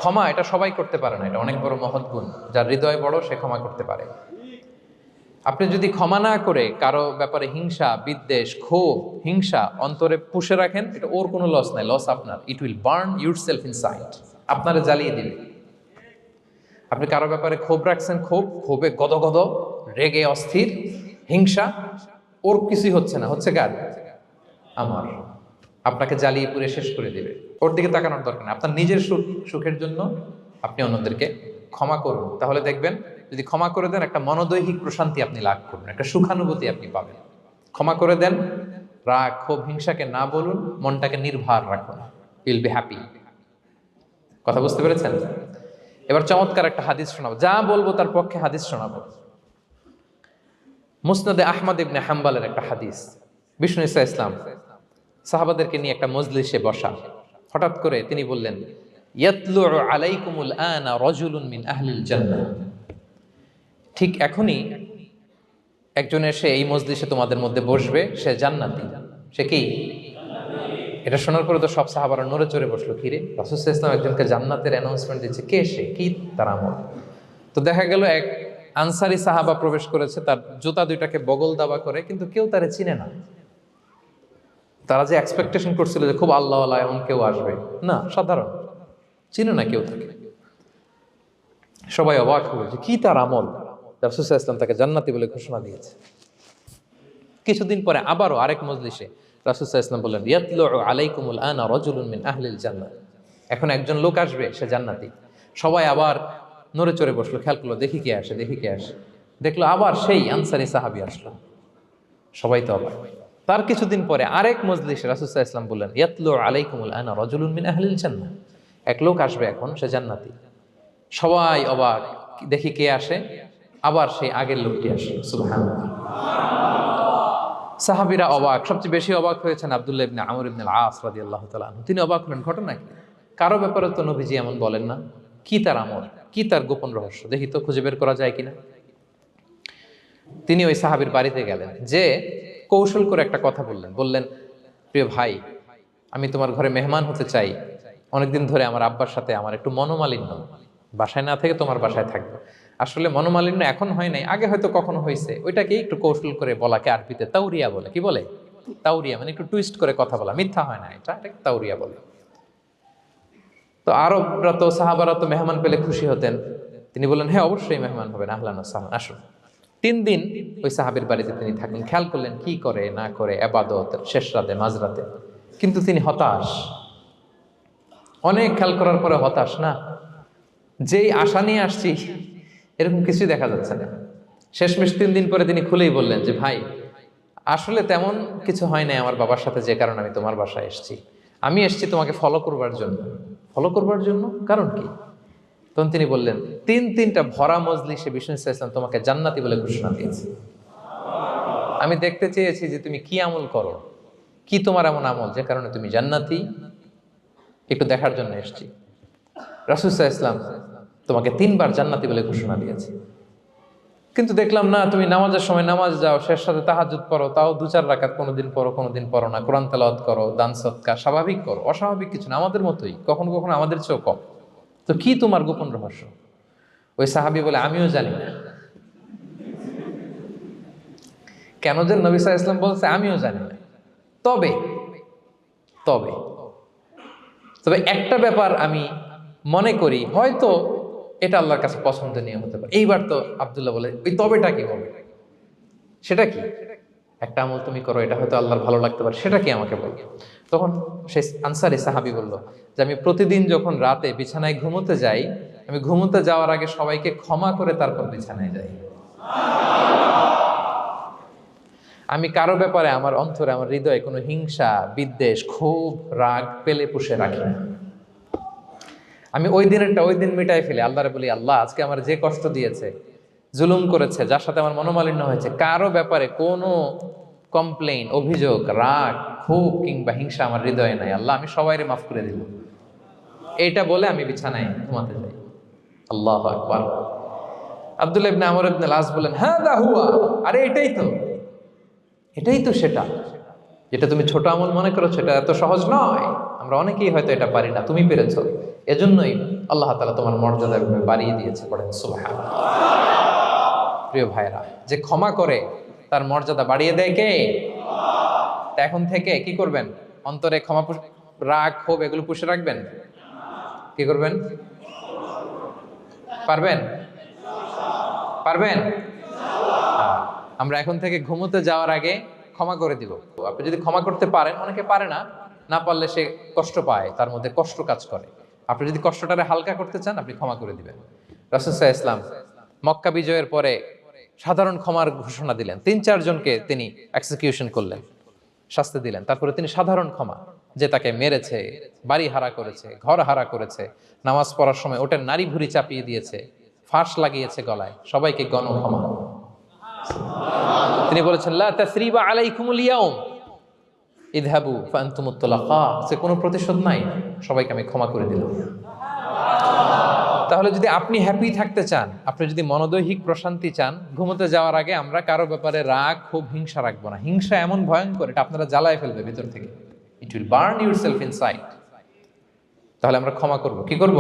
ক্ষমা এটা সবাই করতে পারে না, এটা অনেক বড় মহৎ গুণ। যার হৃদয় বড় সে ক্ষমা করতে পারে। আপনি যদি ক্ষমা না করে কারো ব্যাপারে হিংসা, বিদ্বেষ, ক্ষোভ, হিংসা অন্তরে পুষে রাখেন, এটা ওর কোনো লস নাই, লস আপনার। It will burn your self inside, আপনারে জ্বালিয়ে দিবে। আপনি কারো ব্যাপারে ক্ষোভ রাখছেন, ক্ষোভে গদগদ, রেগে অস্থির, হিংসা, ওর কিছুই হচ্ছে না, হচ্ছে কার? আমার। আপনাকে জ্বালিয়ে পুড়ে শেষ করে দিবে। ওর দিকে তাকানোর দরকার নেই। আপনার নিজের সুখের জন্য আপনি অন্যদেরকে ক্ষমা করুন। তাহলে দেখবেন যদি ক্ষমা করে দেন, একটা মনোদৈহিক প্রশান্তি আপনি লাভ করবেন, একটা সুখানুভূতি আপনি পাবেন। ক্ষমা করে দেন, রাগ, ক্ষোভ, হিংসাকে না বলুন, মনটাকে নির্ভার রাখুন, উইল বি হ্যাপি। কথা বুঝতে পেরেছেন? এবার চমৎকার একটা হাদিস শোনাবো, যা বলবো তার পক্ষে হাদিস শোনাবো। মুসনাদে আহমদ ইবনে হাম্বালের একটা হাদিস। বিষ্ণু ঈসা ইসলাম সাহাবাদেরকে নিয়ে একটা মজলিসে বসা। হঠাৎ করে তিনি বললেন, ইয়াতলুউ আলাইকুমুল আনা রাজুলুন মিন আহলিল জান্নাহ। ঠিক এখনই একজন এসে এই মজলিসে তোমাদের মধ্যে বসবে, সে জান্নাতি। সে কি? এটা শোনার পরে তো সব সাহাবারা নড়ে চড়ে বসলো। কিরে, রাসূল সাল্লাল্লাহু আলাইহি ওয়াসাল্লাম একজনকে জান্নাতের অ্যানাউন্সমেন্ট দিচ্ছে, কে সে, কি তার আমল? তো দেখা গেল এক আনসারি সাহাবা প্রবেশ করেছে, তার জুতা দুইটাকে বগল দাবা করে, কিন্তু কেউ তারে চিনে না। তারা যে এক্সপেকটেশন করছিল যে খুব আল্লাহওয়ালা এমন কেউ আসবে, না, সাধারণ, চিনে না কেউ তাকে। সবাই অবাক হলো যে কি তার আমল, রাসূল সাল্লাল্লাহু আলাইহি ওয়াসাল্লাম তাকে জান্নাতি বলে ঘোষণা দিয়েছে। কিছুদিন পরে আবারও আরেক মজলিসে রাসূল সাল্লাল্লাহু আলাইহি ওয়াসাল্লাম বললেন, ইয়াতলুউ আলাইকুমুল আনা রাজুলুন মিন আহলিল জান্নাহ। এখন একজন লোক আসবে, সে জান্নাতি। সবাই আবার নড়ে চড়ে বসলো, খেয়াল করলো, দেখি কে আসে, দেখি কে আসে। দেখলো আবার সেই আনসারী সাহাবী আসলো। সবাই তো অবাক। তার কিছুদিন পরে আরেক মজলিসে রাসূল সাল্লাল্লাহু আলাইহি ওয়াসাল্লাম বললেন, ইয়াতলুউ আলাইকুমুল আনা রাজুলুন মিন আহলিল জান্নাহ। এক লোক আসবে এখন, সে জান্নাতি। সবাই অবাক, দেখি কে আসে, আবার সেই আগের লোকটি আসলো। সুবহানাল্লাহ। সাহাবীরা অবাক, সবচেয়ে বেশি অবাক হয়েছেন আব্দুল্লাহ ইবনে আমর ইবনে আল-আস রাদিয়াল্লাহু তাআলা আনহু। তিনি অবাক হলেন, ঘটনা কি? কারো ব্যাপারে তো নবীজি এমন বলেন না, কি তার আমল, কি তার গোপন রহস্য, দেখি তো খুঁজে বের করা যায় কিনা। তিনি ওই সাহাবীর বাড়িতে গেলেন, যে কৌশল করে একটা কথা বললেন, প্রিয় ভাই, আমি তোমার ঘরে মেহমান হতে চাই। অনেকদিন ধরে আমার আব্বার সাথে আমার একটু মনোমালিন্য, বাসায় না থেকে তোমার বাসায় থাকবো। আসলে মনোমালিন্য এখন হয় নাই, আগে হয়তো কখনো হয়েছে। ওইটাকে একটু কৌশল করে বলাকে আরবিতে তাউরিয়া বলে। কি বলে? তাউরিয়া, মানে একটু টুইস্ট করে কথা বলা, মিথ্যা হয় না, এটাকে তাউরিয়া বলে। তো আরবরা তো, সাহাবারা তো মেহমান পেলে খুশি হতেন। তিনি বললেন, হ্যাঁ অবশ্যই মেহমান হবেন, আহলান ওয়া সাহলান, আসুন। 3 দিন ওই সাহাবীর বাড়িতে তিনি থাকলেন। খেয়াল করলেন কি করে না করে, ইবাদত, শেষ রাতে, মাঝরাতে। কিন্তু তিনি হতাশ, অনেক খেয়াল করার পরে হতাশ। না, যেই আশা নিয়ে আসছি এরকম কিছুই দেখা যাচ্ছে না। শেষমেশ 3 দিন পরে তিনি খুলেই বললেন যে, ভাই আসলে তেমন কিছু হয় নাই আমার বাবার সাথে, যে কারণে আমি তোমার বাসায় এসেছি। আমি এসেছি তোমাকে ফলো করবার জন্য। ফলো করবার জন্য? কারণ কি? তখন তিনি বললেন, 3টা ভরা মজলিসে বিষ্ণু ইসলাম তোমাকে জান্নাতি বলে ঘোষণা দিয়েছে। আমি দেখতে চেয়েছি যে তুমি কি আমল করো, কি তোমার এমন আমল যে কারণে তুমি জান্নাতি, একটু দেখার জন্য এসেছি। রাসূল সাল্লাল্লাহু আলাইহি ওয়াসাল্লাম তোমাকে 3বার জান্নাতি বলে ঘোষণা দিয়েছে, কিন্তু দেখলাম না, তুমি নামাজের সময় নামাজ যাও, শেষ সাথে তাহাজ্জুদ পড়ো, তাও 2-4 রাকাত, কোনোদিন পড়ো কোনোদিন পড়ো না, কোরআন তেলাওয়াত করো, দান সদকা, স্বাভাবিক করো, অস্বাভাবিক কিছু না, আমাদের মতোই, কখনো কখনো আমাদের চেয়েও কম। তো কি তোমার গোপন রহস্য? ওই সাহাবী বলে, আমিও জানি না। কেন যে নবী সাল্লাল্লাহু আলাইহি ওয়াসাল্লাম বলছে আমিও জানি না। তবে তবে তবে একটা ব্যাপার আমি মনে করি, হয়তো এটা আল্লাহর কাছে পছন্দনীয় হতে পারে। এইবার তো আব্দুল্লাহ বলে, ওই তবেটা কি বলবে? সেটা কি? একটা আমল তুমি করো, এটা হয়তো আল্লাহর ভালো লাগতে পারে, সেটা কি আমাকে বলো। তখন সেই আনসারী সাহাবী বলল যে, আমি প্রতিদিন যখন রাতে বিছানায় ঘুমোতে যাই, আমি ঘুমোতে যাওয়ার আগে সবাইকে ক্ষমা করে তারপর বিছানায় যাই। আমি কারো ব্যাপারে আমার অন্তরে, আমার হৃদয়ে কোনো হিংসা, বিদ্বেষ, ক্ষোভ, রাগ পেলে পুষে রাখি না। আমি ওই দিনেরটা ওই দিন মিটাই ফেলি। আল্লাহরে বলি, আল্লাহ আজকে আমার যে কষ্ট দিয়েছে, জুলুম করেছে, যার সাথে আমার মনোমালিন্য হয়েছে, কারো ব্যাপারে কোনো কমপ্লেইন, অভিযোগ, রাগ, ক্ষোভ কিংবা হিংসা আমার হৃদয়ে নাই। আল্লাহ আমি সবাইরে মাফ করে দিলাম। এইটা বলে আমি বিছানায় ঘুমাতে যাই। আল্লাহু আকবার। আব্দুল্লাহ ইবনে আমর ইবনে আল-আস বলেন, হাদা হুয়া, আরে এটাই তো সেটা যেটা তুমি ছোট আমল মনে করো, সেটা এত সহজ নয়। আমরা অনেকেই হয়তো এটা পারি না, তুমি পেরেছো। এজন্যই আল্লাহ তাআলা তোমার মর্যাদা বাড়িয়ে দিয়েছে, পড়েন সুবহানাল্লাহ। প্রিয় ভাইরা, যে ক্ষমা করে তার মর্যাদা বাড়িয়ে দেয় কে? তা এখন থেকে কি করবেন? অন্তরে ক্ষমা, রাগ, ক্ষোভ এগুলো পুষে রাখবেন। কি করবেন? পারবেন? পারবেন? আমরা এখন থেকে ঘুমোতে যাওয়ার আগে ক্ষমা করে দিব। আপনি যদি ক্ষমা করতে পারেন, অনেকে পারে না, না পারলে সে কষ্ট পায়, তার মধ্যে কষ্ট কাজ করে। আপনি যদি কষ্টটারে হালকা করতে চান, আপনি ক্ষমা করে দিবেন। রাসূল সাল্লাল্লাহু আলাইহি ওয়াসাল্লাম মক্কা বিজয়ের পরে সাধারণ ক্ষমার ঘোষণা দিলেন। ৩-৪ জনকে তিনি এক্সিকিউশন করলেন, শাস্তি দিলেন। তারপরে তিনি সাধারণ ক্ষমা, যে তাকে মেরেছে, বাড়ি হারা করেছে, ঘর হারা করেছে, নামাজ পড়ার সময় ওটার নারী ভুঁড়ি চাপিয়ে দিয়েছে, ফাঁস লাগিয়েছে গলায়, সবাইকে গণ ক্ষমা। তিনি বলেছেন, লা তাসরিবা আলাইকুমুল ইয়াউম ইযহাবু ফাআনতুমুত তুলাকা। সে কোনো প্রতিশোধ নাই, সবাইকে আমি ক্ষমা করে দিলাম। তাহলে যদি আপনি হ্যাপি থাকতে চান, আপনি যদি মনোদৈহিক প্রশান্তি চান, ঘুমোতে যাওয়ার আগে আমরা কারো ব্যাপারে রাগ, ক্ষোভ, হিংসা রাখবো না। হিংসা এমন ভয়ঙ্কর, এটা আপনারা জ্বালায় ফেলবে ভিতর থেকে। It will burn yourself inside. তাহলে আমরা ক্ষমা করব। কি করব?